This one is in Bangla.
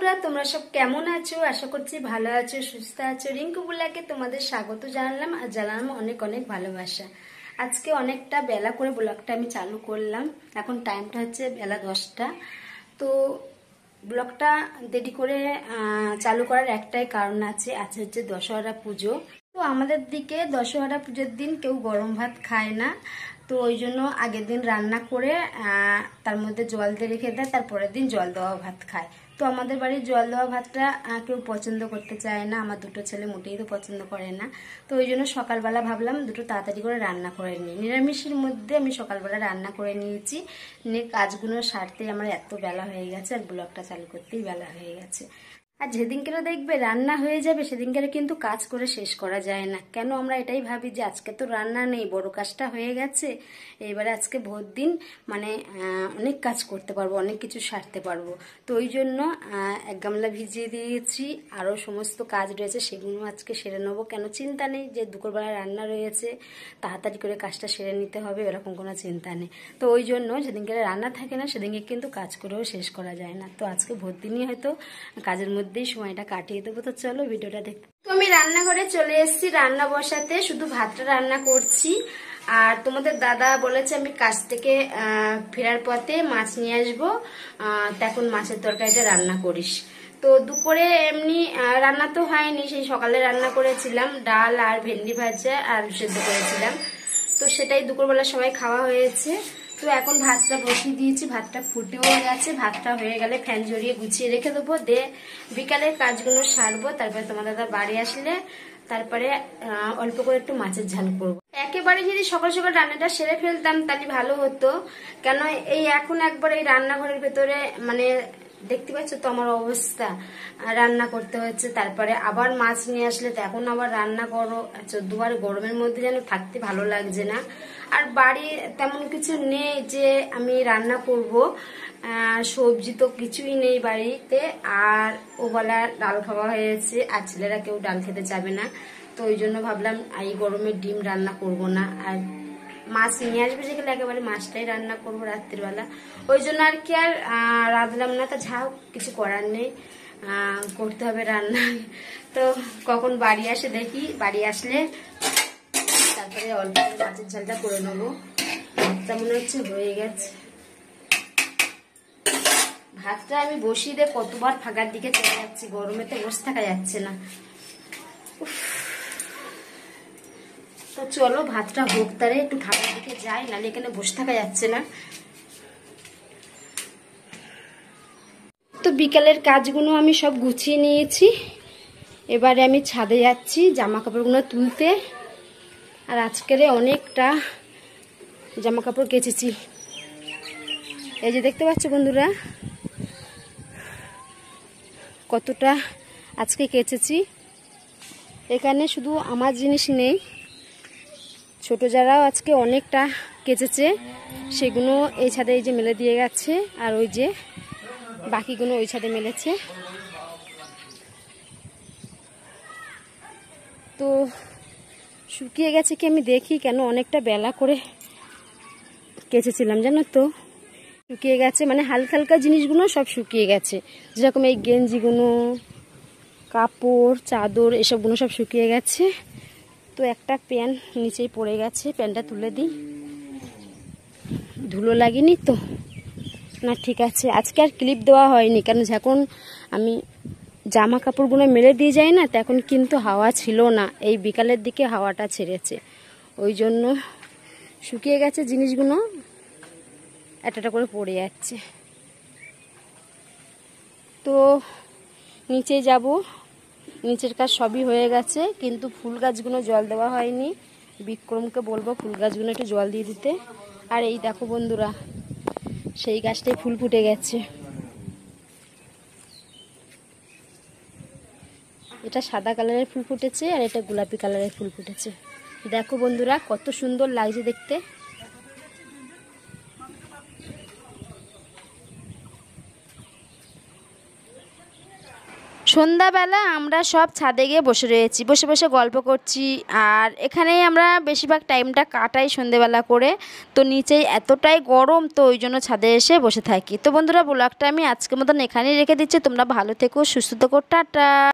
বন্ধুরা, তোমরা সব কেমন আছো? আশা করছি ভালো আছো, সুস্থ আছো। রিঙ্কু বুলাকে তোমাদের স্বাগত জানালাম আর জানালাম অনেক অনেক ভালোবাসা। আজকে অনেকটা বেলা করে ব্লগটা আমি চালু করলাম। এখন টাইমটা হচ্ছে বেলা 10টা। তো ব্লগটা দেরি করে চালু করার একটাই কারণ আছে, আছে হচ্ছে দশহরা পুজো। তো আমাদের দিকে দশহরা পুজোর দিন কেউ গরম ভাত খায় না। তো ওই জন্য আগের দিন রান্না করে তার মধ্যে জল দিয়ে রেখে দেয়, তারপরের দিন জল দেওয়া ভাত খায়। তো আমাদের বাড়ির জল দেওয়া ভাতটা কেউ পছন্দ করতে চায় না, আমার দুটো ছেলে মোটেই তো পছন্দ করে না। তো ওই জন্য সকালবেলা ভাবলাম দুটো তাড়াতাড়ি করে রান্না করে নিই। নিরামিষের মধ্যে আমি সকালবেলা রান্না করে নিয়েছি, নিয়ে কাজগুলো সারতেই আমার এত বেলা হয়ে গেছে আর ব্লগটা চালু করতেই বেলা হয়ে গেছে। আর যেদিনকে দেখবে রান্না হয়ে যাবে সেদিনকে কিন্তু কাজ করে শেষ করা যায় না। কেন আমরা এটাই ভাবি যে আজকে তো রান্না নেই, বড় কাজটা হয়ে গেছে, এবারে আজকে ভোর দিন মানে অনেক কাজ করতে পারবো, অনেক কিছু সারতে পারবো। তো ওই জন্য এক গামলা ভিজিয়ে দিয়েছি, আরও সমস্ত কাজ রয়েছে সেগুলো আজকে সেরে নেবো। কেন চিন্তা নেই যে দুপুরবেলা রান্না রয়েছে, তাড়াতাড়ি করে কাজটা সেরে নিতে হবে, এরকম কোনো চিন্তা নেই। তো ওই জন্য যেদিনকে রান্না থাকে না সেদিনকে কিন্তু কাজ করেও শেষ করা যায় না। তো আজকে ভোর দিনই হয়তো কাজের মধ্যেই সময়টা কাটিয়ে দেবো। তো চলো ভিডিওটা দেখতে। তো আমি রান্নাঘরে চলে এসেছি রান্না বসাতে, শুধু ভাতটা রান্না করছি। আর তোমাদের দাদা বলেছে আমি কাজ থেকে ফেরার পথে মাছ নিয়ে আসবো, তখন মাছের তরকারিটা রান্না করিস। তো দুপুরে এমনি রান্না তো হয়নি, সেই সকালে রান্না করেছিলাম ডাল আর ভেন্ডি ভাজা আর সেদ্ধ করেছিলাম। তো সেটাই দুপুরবেলার সময় খাওয়া হয়েছে। তো এখন ভাতটা বসিয়ে দিয়েছি, ভাতটা ফুটেও গেছে। ভাতটা হয়ে গেলে ফ্যান জড়িয়ে গুছিয়ে রেখে দেবো, দিয়ে বিকালের কাজগুলো সারবো। তারপরে তোমার দাদা বাড়ি আসলে তারপরে অল্প করে একটু মাছের ঝাল করবো। একেবারে যদি সকাল সকাল রান্নাটা সেরে ফেলতাম তাহলে ভালো হতো। কেন এই এখন একবার এই রান্নাঘরের ভেতরে মানে দেখতে পাচ্ছ তো আমার অবস্থা, রান্না করতে হচ্ছে, তারপরে আবার মাছ নিয়ে আসলে তো এখন আবার রান্না করো। দুবার গরমের মধ্যে যেন থাকতে ভালো লাগছে না। আর বাড়ি তেমন কিছু নেই যে আমি রান্না করব, সবজি তো কিছুই নেই বাড়িতে। আর ওবেলা ডাল খাওয়া হয়েছে, আর ছেলেরা কেউ ডাল খেতে যাবে না। তো ওই জন্য ভাবলাম এই গরমে ডিম রান্না করব না, আর মাছ নিয়ে আসবে যেগুলো একেবারে মাছটাই রান্না করবো রাত্রিবেলা। ওই জন্য আর কি আর রাঁধলাম না। তা যাও, কিছু করার নেই, করতে হবে রান্না। তো কখন বাড়ি আসে দেখি, বাড়ি আসলে তারপরে অল্প মাছের ঝালটা করে নেবো। ভাতটা মনে হচ্ছে হয়ে গেছে। ভাতটা আমি বসিয়ে দিয়ে কতবার ফাঁকার দিকে চলে যাচ্ছি, গরমেতে বসে থাকা যাচ্ছে না। তো চলো ভাতটা হোক, তারে একটু ফাঁকার দিকে যাই, নাহলে এখানে বসে থাকা যাচ্ছে না। তো বিকালের কাজগুলো আমি সব গুছিয়ে নিয়েছি, এবারে আমি ছাদে যাচ্ছি জামা কাপড়গুলো তুলতে। আর আজকের অনেকটা জামা কাপড় কেচেছি, এই যে দেখতে পাচ্ছ বন্ধুরা কতটা আজকে কেচেছি। এখানে শুধু আমার জিনিস নেই, ছোট যারাও আজকে অনেকটা কেচেছে, সেগুলো এই ছাদে এই যে মেলে দিয়ে গেছে, আর ওই যে বাকিগুলো ওই ছাদে মেলেছে। তো শুকিয়ে গেছে কি আমি দেখি, কেন অনেকটা বেলা করে কেচেছিলাম জানো তো। শুকিয়ে গেছে মানে হালকা হালকা জিনিসগুলো সব শুকিয়ে গেছে, যেরকম এই গেঞ্জিগুলো, কাপড়, চাদর, এসবগুলো সব শুকিয়ে গেছে। তো একটা প্যান্ট নিচেই পড়ে গেছে, প্যান্টটা তুলে দিই। ধুলো লাগেনি তো না? ঠিক আছে। আজকে আর ক্লিপ দেওয়া হয়নি, কেন যখন আমি জামা কাপড়গুলো মেলে দিয়ে যাই না, তখন কিন্তু হাওয়া ছিল না। এই বিকালের দিকে হাওয়াটা ছেড়েছে, ওই জন্য শুকিয়ে গেছে জিনিসগুলো, একটা করে পড়ে যাচ্ছে। তো নিচে যাব, নিচের কাজ সবই হয়ে গেছে, কিন্তু ফুল গাছগুলো জল দেওয়া হয়নি। বিক্রমকে বলবো ফুল গাছগুলো একটু জল দিয়ে দিতে। আর এই দেখো বন্ধুরা, সেই গাছটায় ফুল ফুটে গেছে। এটা সাদা কালারের ফুল ফুটেছে, আর এটা গোলাপি কালারের ফুল ফুটেছে। দেখো বন্ধুরা কত সুন্দর লাগছে দেখতে। সন্ধ্যাবেলা আমরা সব ছাদে গিয়ে বসে রয়েছি, বসে বসে গল্প করছি। আর এখানেই আমরা বেশিরভাগ টাইমটা কাটাই সন্ধ্যেবেলা করে। তো নিচেই এতটাই গরম, তো ওই জন্য ছাদে এসে বসে থাকি। তো বন্ধুরা, ব্লগটা আমি আজকের মতন এখানেই রেখে দিচ্ছি। তোমরা ভালো থেকো, সুস্থ থেকো, টাটা।